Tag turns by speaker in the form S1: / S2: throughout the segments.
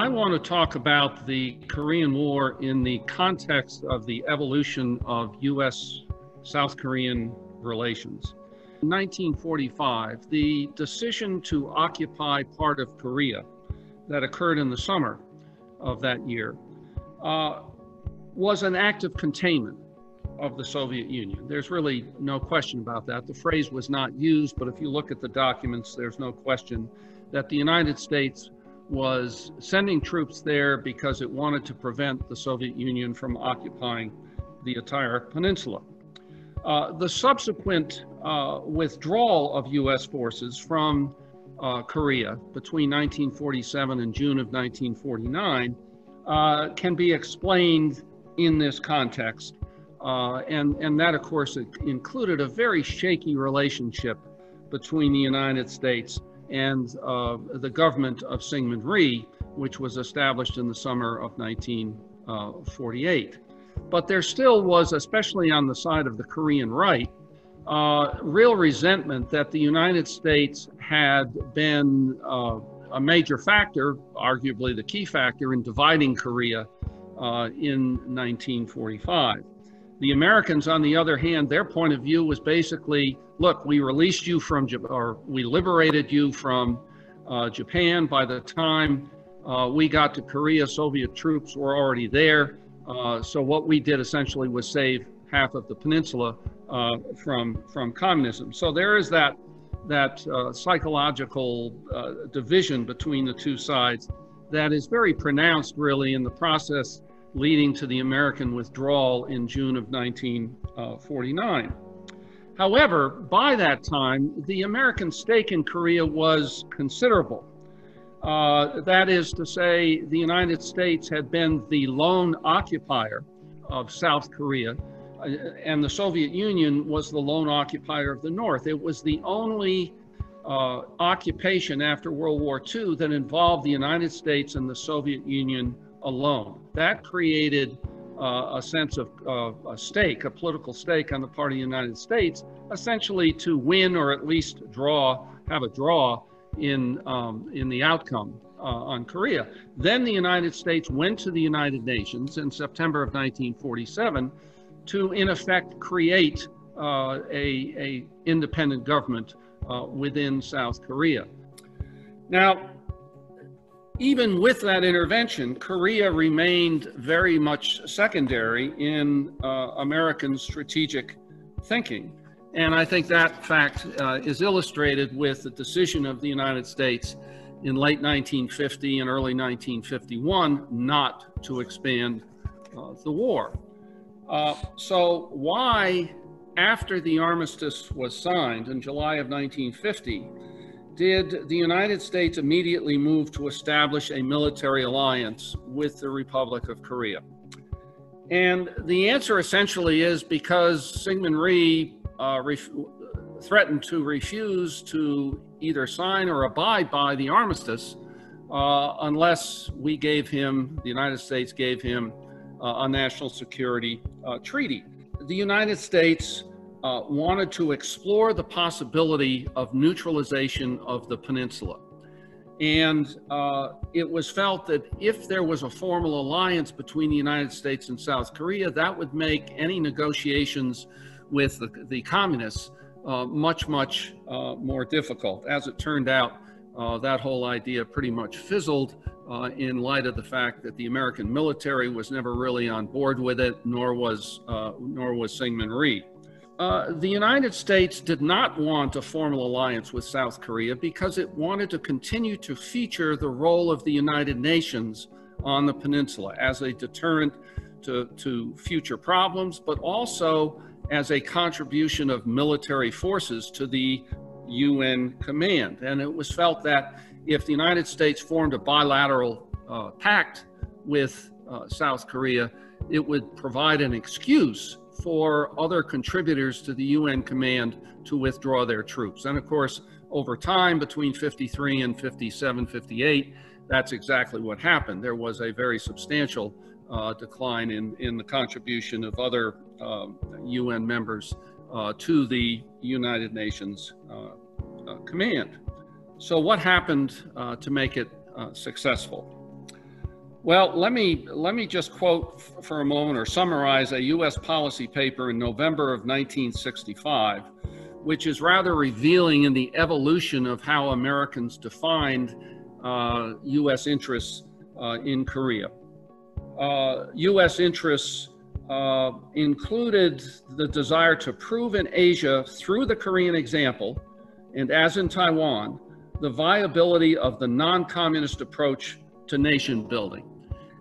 S1: I want to talk about the Korean War in the context of the evolution of U.S.-South Korean relations. In 1945, the decision to occupy part of Korea that occurred in the summer of that year was an act of containment of the Soviet Union. There's really no question about that. The phrase was not used, but if you look at the documents, there's no question that the United States was sending troops there because it wanted to prevent the Soviet Union from occupying the entire peninsula. The subsequent withdrawal of U.S. forces from Korea between 1947 and June of 1949 can be explained in this context. And that, of course, included a very shaky relationship between the United States and the government of Syngman Rhee, which was established in the summer of 1948. But there still was, especially on the side of the Korean right, real resentment that the United States had been a major factor, arguably the key factor, in dividing Korea in 1945. The Americans, on the other hand, their point of view was basically, look, we released you from, or we liberated you from Japan. By the time we got to Korea, Soviet troops were already there. So what we did essentially was save half of the peninsula from communism. So there is that psychological division between the two sides that is very pronounced, really, in the process leading to the American withdrawal in June of 1949. However, by that time, the American stake in Korea was considerable. That is to say, the United States had been the lone occupier of South Korea, and the Soviet Union was the lone occupier of the North. It was the only occupation after World War II that involved the United States and the Soviet Union alone. That created a sense of a stake, a political stake on the part of the United States, essentially to win or at least have a draw in the outcome on Korea. Then the United States went to the United Nations in September of 1947 to, in effect, create a independent government within South Korea. Now, even with that intervention, Korea remained very much secondary in American strategic thinking. And I think that fact is illustrated with the decision of the United States in late 1950 and early 1951 not to expand the war. So why, after the armistice was signed in July of 1950, did the United States immediately move to establish a military alliance with the Republic of Korea? And the answer essentially is because Syngman Rhee threatened to refuse to either sign or abide by the armistice unless we gave him, the United States gave him, a national security treaty. The United States wanted to explore the possibility of neutralization of the peninsula. And it was felt that if there was a formal alliance between the United States and South Korea, that would make any negotiations with the communists much more difficult. As it turned out, that whole idea pretty much fizzled in light of the fact that the American military was never really on board with it, nor was Syngman Rhee. The United States did not want a formal alliance with South Korea because it wanted to continue to feature the role of the United Nations on the peninsula as a deterrent to future problems, but also as a contribution of military forces to the UN command. And it was felt that if the United States formed a bilateral pact with South Korea, it would provide an excuse for other contributors to the UN command to withdraw their troops. And of course, over time, between 53 and 57, 58, that's exactly what happened. There was a very substantial decline in the contribution of other UN members to the United Nations command. So what happened to make it successful? Well, let me just quote for a moment or summarize a U.S. policy paper in November of 1965, which is rather revealing in the evolution of how Americans defined U.S. interests in Korea. U.S. interests included the desire to prove in Asia through the Korean example, and as in Taiwan, the viability of the non-communist approach to nation building.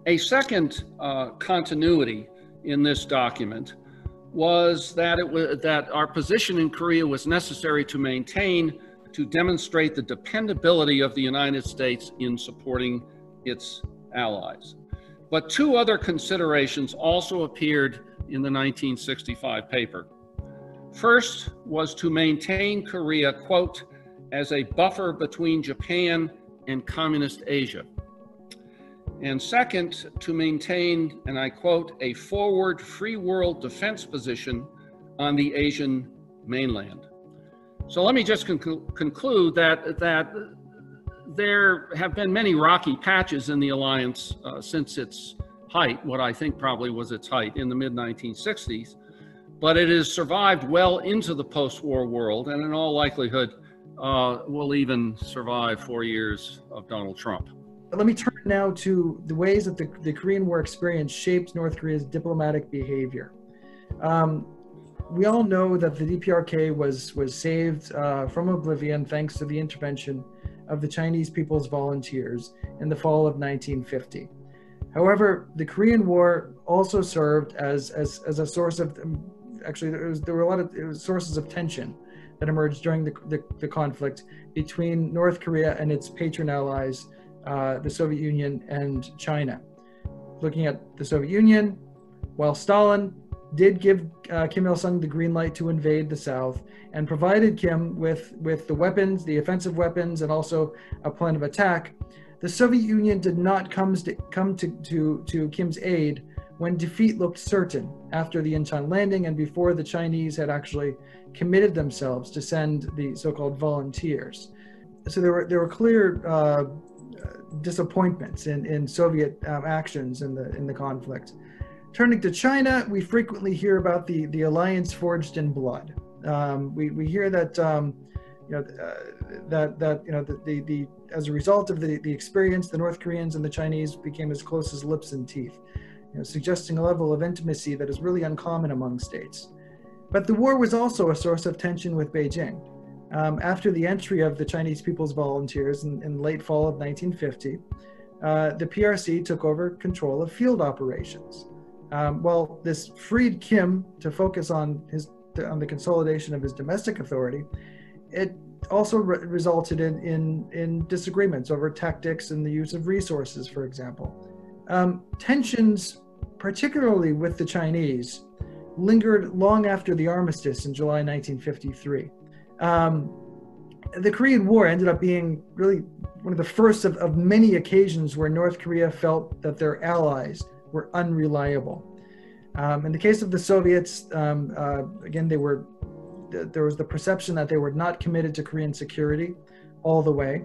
S1: A second continuity in this document was that that our position in Korea was necessary to maintain, to demonstrate the dependability of the United States in supporting its allies. But two other considerations also appeared in the 1965 paper. First was to maintain Korea, quote, as a buffer between Japan and communist Asia. And second, to maintain, and I quote, a forward free world defense position on the Asian mainland. So let me just conclude that there have been many rocky patches in the alliance since its height, what I think probably was its height in the mid-1960s, but it has survived well into the post-war world, and in all likelihood will even survive 4 years of Donald Trump.
S2: Let me turn now to the ways that the Korean War experience shaped North Korea's diplomatic behavior. We all know that the DPRK was saved from oblivion thanks to the intervention of the Chinese People's Volunteers in the fall of 1950. However, the Korean War also served as a source of, actually there were a lot of sources of tension that emerged during the conflict between North Korea and its patron allies, the Soviet Union and China. Looking at the Soviet Union, while Stalin did give Kim Il-sung the green light to invade the South and provided Kim with the weapons, the offensive weapons, and also a plan of attack, the Soviet Union did not come to Kim's aid when defeat looked certain after the Incheon landing and before the Chinese had actually committed themselves to send the so-called volunteers. So there were clear disappointments in Soviet actions in the conflict. Turning to China, we frequently hear about the alliance forged in blood. We hear that as a result of the experience, the North Koreans and the Chinese became as close as lips and teeth, suggesting a level of intimacy that is really uncommon among states. But the war was also a source of tension with Beijing. After the entry of the Chinese People's Volunteers in late fall of 1950, the PRC took over control of field operations. While this freed Kim to focus on the consolidation of his domestic authority, it also resulted in disagreements over tactics and the use of resources, for example. Tensions, particularly with the Chinese, lingered long after the armistice in July 1953. The Korean War ended up being really one of the first of many occasions where North Korea felt that their allies were unreliable. In the case of the Soviets, again, there was the perception that they were not committed to Korean security all the way.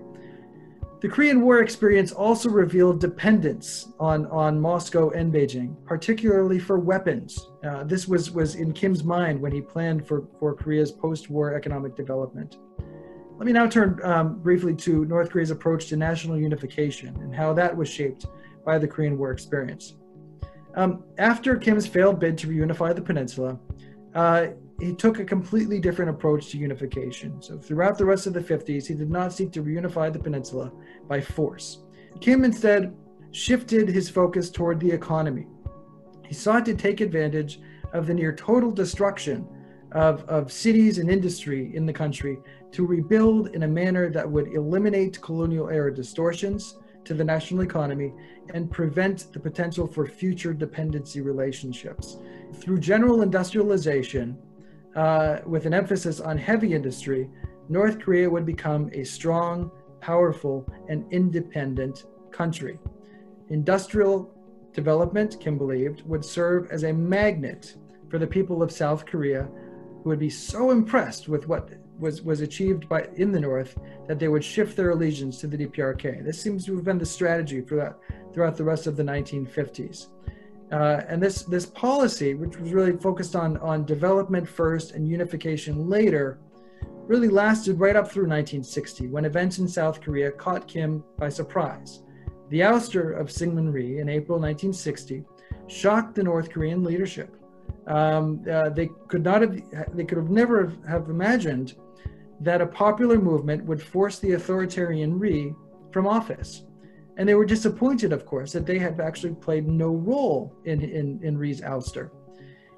S2: The Korean War experience also revealed dependence on Moscow and Beijing, particularly for weapons. This was in Kim's mind when he planned for Korea's post-war economic development. Let me now turn briefly to North Korea's approach to national unification and how that was shaped by the Korean War experience. After Kim's failed bid to reunify the peninsula, he took a completely different approach to unification. So throughout the rest of the 50s, he did not seek to reunify the peninsula by force. Kim instead shifted his focus toward the economy. He sought to take advantage of the near total destruction of cities and industry in the country to rebuild in a manner that would eliminate colonial era distortions to the national economy and prevent the potential for future dependency relationships. Through general industrialization, with an emphasis on heavy industry, North Korea would become a strong, powerful, and independent country. Industrial development, Kim believed, would serve as a magnet for the people of South Korea, who would be so impressed with what was achieved in the North that they would shift their allegiance to the DPRK. This seems to have been the strategy for throughout the rest of the 1950s. And this policy, which was really focused on development first and unification later, really lasted right up through 1960, when events in South Korea caught Kim by surprise. The ouster of Syngman Rhee in April 1960 shocked the North Korean leadership. They could have never have imagined that a popular movement would force the authoritarian Rhee from office. And they were disappointed, of course, that they had actually played no role in Rhee's ouster.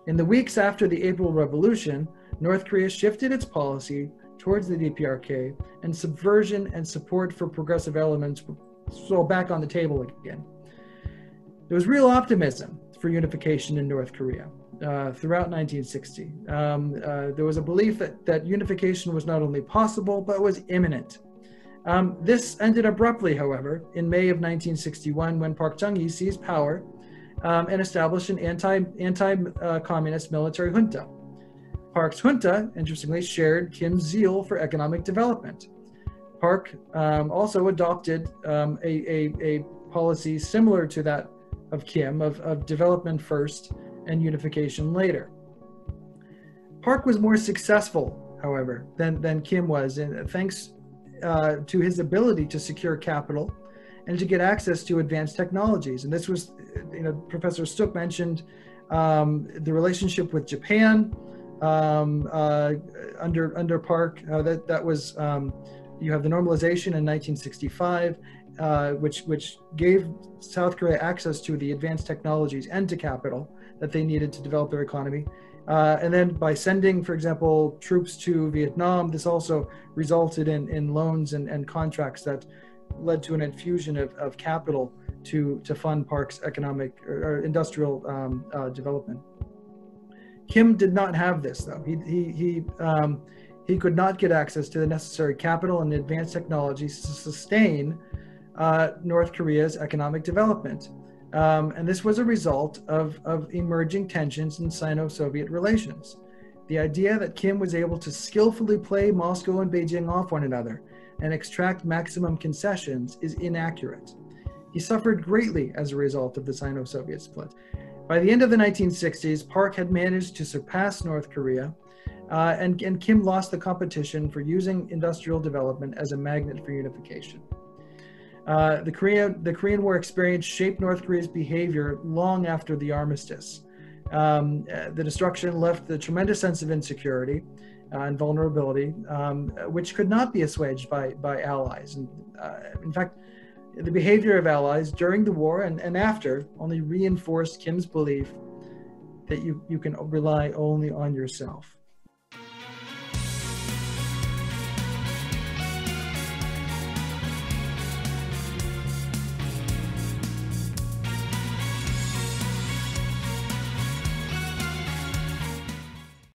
S2: In the weeks after the April Revolution, North Korea shifted its policy towards the DPRK, and subversion and support for progressive elements were back on the table again. There was real optimism for unification in North Korea throughout 1960. There was a belief that unification was not only possible, but was imminent. This ended abruptly, however, in May of 1961, when Park Chung-hee seized power and established an anti-communist military junta. Park's junta, interestingly, shared Kim's zeal for economic development. Park also adopted a policy similar to that of Kim, of development first and unification later. Park was more successful, however, than Kim was, and thanks to his ability to secure capital and to get access to advanced technologies. And this was, Professor Stueck mentioned the relationship with Japan under Park. That was, you have the normalization in 1965, which gave South Korea access to the advanced technologies and to capital that they needed to develop their economy. And then by sending, for example, troops to Vietnam, this also resulted in loans and contracts that led to an infusion of capital to fund Park's economic or industrial development. Kim did not have this, though. He could not get access to the necessary capital and advanced technologies to sustain North Korea's economic development. And this was a result of emerging tensions in Sino-Soviet relations. The idea that Kim was able to skillfully play Moscow and Beijing off one another and extract maximum concessions is inaccurate. He suffered greatly as a result of the Sino-Soviet split. By the end of the 1960s, Park had managed to surpass North Korea, and Kim lost the competition for using industrial development as a magnet for unification. The Korean War experience shaped North Korea's behavior long after the armistice. The destruction left a tremendous sense of insecurity and vulnerability, which could not be assuaged by allies. And, in fact, the behavior of allies during the war and after only reinforced Kim's belief that you can rely only on yourself.